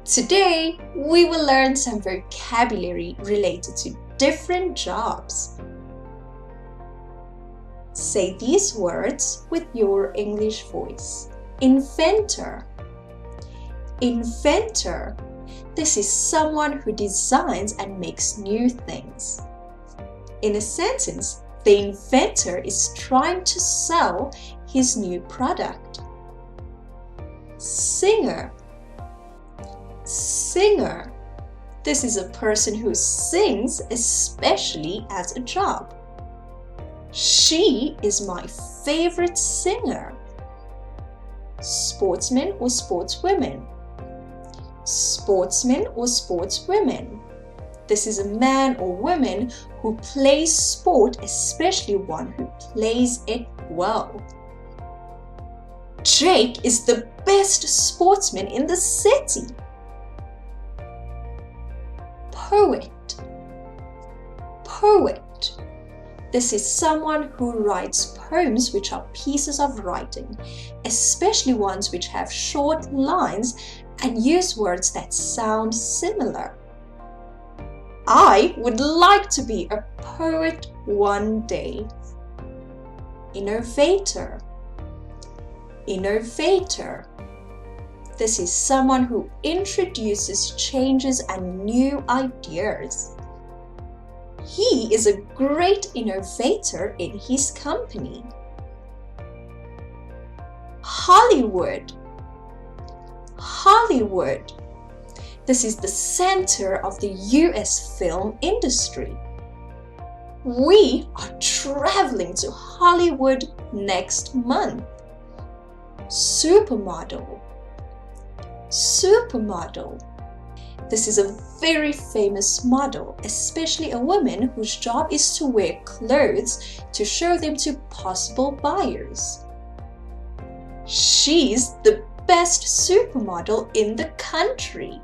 Today, we will learn some vocabulary related to different jobs. Say these words with your English voice. Inventor. Inventor. This is someone who designs and makes new things. In a sentence, the inventor is trying to sell his new product. Singer. Singer. This is a person who sings, especially as a job. She is my favorite singer. Sportsman or sportswomen. Sportsman or sportswomen. This is a man or woman who plays sport, especially one who plays it well. Jake is the best sportsman in the city. Poet. Poet. This is someone who writes poems which are pieces of writing, especially ones which have short lines and use words that sound similar. I would like to be a poet one day. Innovator. Innovator. This is someone who introduces changes and new ideas. He is a great innovator in his company. Hollywood. Hollywood. This is the center of the US film industry. We are traveling to Hollywood next month. Supermodel. Supermodel. This is a very famous model, especially a woman whose job is to wear clothes to show them to possible buyers. She's the best supermodel in the country.